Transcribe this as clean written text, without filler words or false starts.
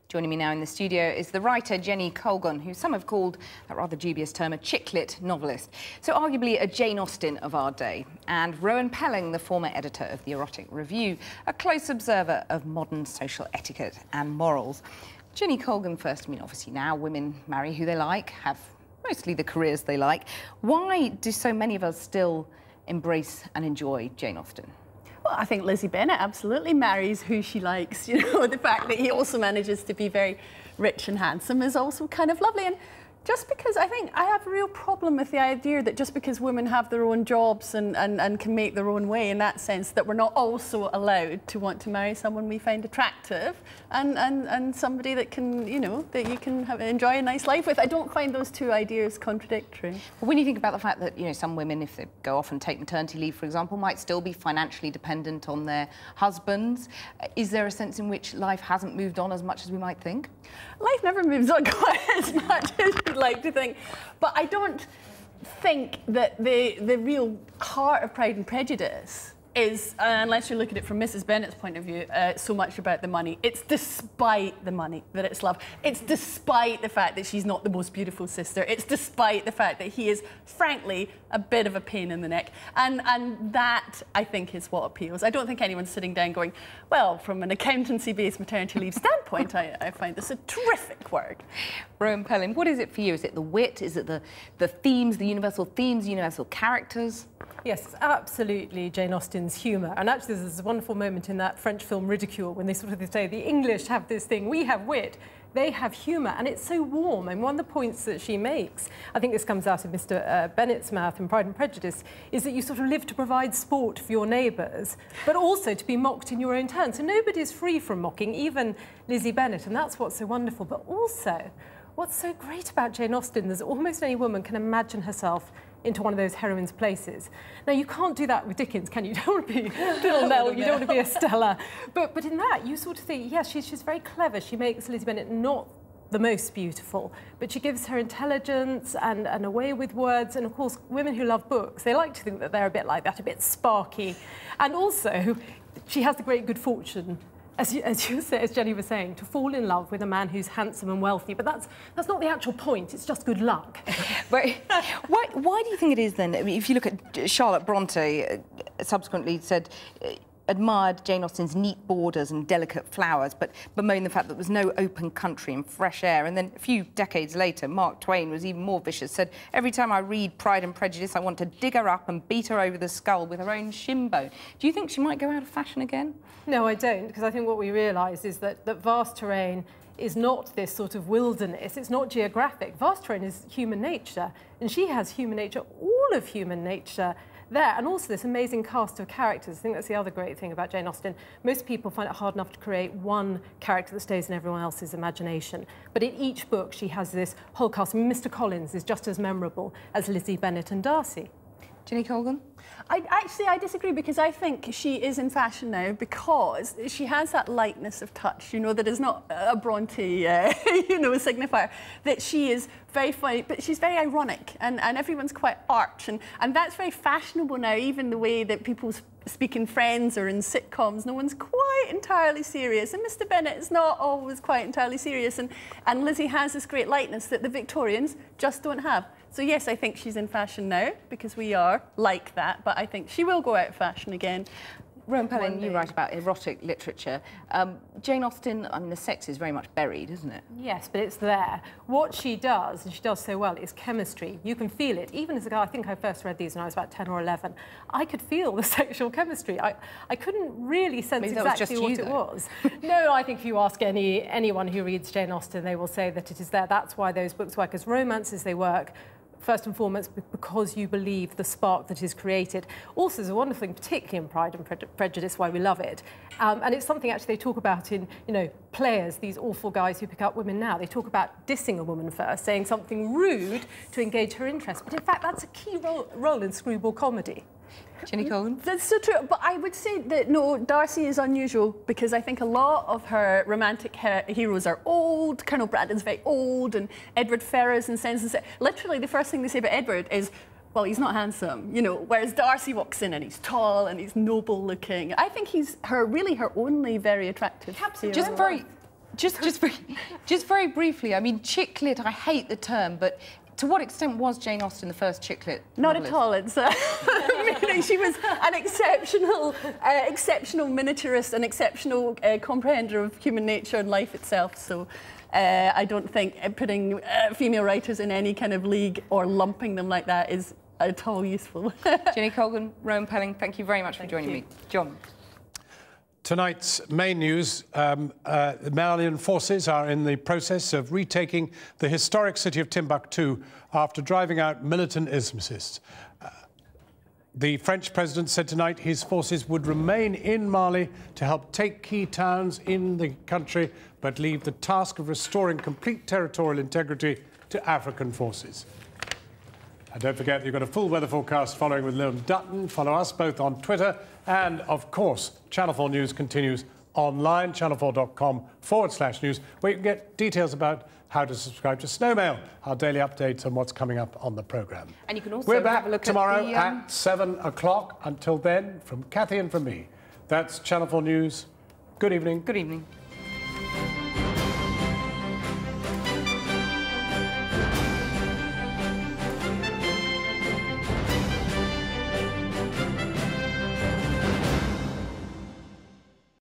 Joining me now in the studio is the writer Jenny Colgan, who some have called, that rather dubious term, a chick-lit novelist. So arguably a Jane Austen of our day. And Rowan Pelling, the former editor of the Erotic Review, a close observer of modern social etiquette and morals. Jenny Colgan first, I mean, obviously now women marry who they like, have mostly the careers they like. Why do so many of us still embrace and enjoy Jane Austen? Well, I think Lizzie Bennet absolutely marries who she likes. You know, the fact that he also manages to be very rich and handsome is also kind of lovely. And just because I think I have a real problem with the idea that just because women have their own jobs and can make their own way in that sense, that we're not also allowed to want to marry someone we find attractive and somebody that can, you know, that you can enjoy a nice life with. I don't find those two ideas contradictory. When you think about the fact that, you know, some women, if they go off and take maternity leave, for example, might still be financially dependent on their husbands, is there a sense in which life hasn't moved on as much as we might think? Life never moves on quite as much as you'd like to think, but I don't think that the real heart of Pride and Prejudice is, unless you look at it from Mrs. Bennet's point of view, so much about the money. It's despite the money that it's love. It's despite the fact that she's not the most beautiful sister. It's despite the fact that he is, frankly, a bit of a pain in the neck. And that, I think, is what appeals. I don't think anyone's sitting down going, well, from an accountancy-based maternity leave standpoint, I find this a terrific work. Rowan Pelling, what is it for you? Is it the wit? Is it the themes, the universal themes, universal characters? Yes, absolutely Jane Austen's humour. And actually there's a wonderful moment in that French film Ridicule when they sort of say the English have this thing, we have wit, they have humour, and it's so warm. And one of the points that she makes, I think this comes out of Mr. Bennet's mouth in Pride and Prejudice, is that you sort of live to provide sport for your neighbours, but also to be mocked in your own turn. So nobody's free from mocking, even Lizzie Bennet, and that's what's so wonderful. But also, what's so great about Jane Austen is that almost any woman can imagine herself into one of those heroines' places. Now, you can't do that with Dickens, can you? You don't want to be Little Nell, you don't want to be a Stella. But in that, you sort of think, yes, she's very clever. She makes Lizzie Bennet not the most beautiful, but she gives her intelligence and a way with words. And of course, women who love books, they like to think that they're a bit like that, a bit sparky. And also, she has the great good fortune, as Jenny was saying, to fall in love with a man who's handsome and wealthy. But that's not the actual point, it's just good luck. But why do you think it is then? I mean, if you look at Charlotte Bronte, subsequently said, admired Jane Austen's neat borders and delicate flowers, but bemoaned the fact that there was no open country and fresh air. And then a few decades later, Mark Twain was even more vicious, said, every time I read Pride and Prejudice, I want to dig her up and beat her over the skull with her own shin bone. Do you think she might go out of fashion again? No, I don't, because I think what we realise is that vast terrain is not this sort of wilderness, it's not geographic. Vast terrain is human nature, and she has human nature, all of human nature there, and also this amazing cast of characters. I think that's the other great thing about Jane Austen. Most people find it hard enough to create one character that stays in everyone else's imagination. But in each book, she has this whole cast. Mr. Collins is just as memorable as Lizzie Bennet and Darcy. Jenny Colgan? I disagree, because I think she is in fashion now because she has that lightness of touch, you know, that is not a Bronte, you know, signifier, that she is very funny, but she's very ironic, and everyone's quite arch, and that's very fashionable now, even the way that people speak in Friends or in sitcoms. No one's quite entirely serious, and Mr. Bennet is not always quite entirely serious, and Lizzie has this great lightness that the Victorians just don't have. So yes, I think she's in fashion now, because we are like that, but I think she will go out of fashion again. Rowan Pelling, you write about erotic literature. Jane Austen, I mean, the sex is very much buried, isn't it? Yes, but it's there. What she does, and she does so well, is chemistry. You can feel it. Even as a girl, I think I first read these when I was about 10 or 11, I could feel the sexual chemistry. I couldn't really sense exactly what it was. No, I think if you ask anyone who reads Jane Austen, they will say that it is there. That's why those books work as romances. They work first and foremost because you believe the spark that is created. Also, there's a wonderful thing, particularly in Pride and Prejudice, why we love it. And it's something actually they talk about in, you know, players, these awful guys who pick up women now. They talk about dissing a woman first, saying something rude to engage her interest. But in fact, that's a key role in screwball comedy. Jenny Colgan? That's so true, but I would say that, no, Darcy is unusual, because I think a lot of her romantic heroes are old. Colonel Brandon's very old, and Edward Ferrars and Sense and Sense. Literally, the first thing they say about Edward is, well, he's not handsome, you know, whereas Darcy walks in and he's tall and he's noble looking. I think he's really her only very attractive hero. just very briefly, I mean, chick lit, I hate the term, but to what extent was Jane Austen the first chick lit Not novelist? at all. It's, she was an exceptional miniaturist, an exceptional comprehender of human nature and life itself. So I don't think putting female writers in any kind of league or lumping them like that is at all useful. Jenny Colgan, Rowan Pelling, thank you very much for joining me. John. Tonight's main news, the Malian forces are in the process of retaking the historic city of Timbuktu after driving out militant Islamists. The French president said tonight his forces would remain in Mali to help take key towns in the country, but leave the task of restoring complete territorial integrity to African forces. And don't forget, you've got a full weather forecast following with Liam Dutton. Follow us both on Twitter and, of course, Channel 4 News continues online, channel4.com/news, where you can get details about how to subscribe to Snowmail, our daily updates on what's coming up on the programme. And you can also We're back have a look tomorrow at at 7 o'clock. Until then, from Cathy and from me, that's Channel 4 News. Good evening. Good evening.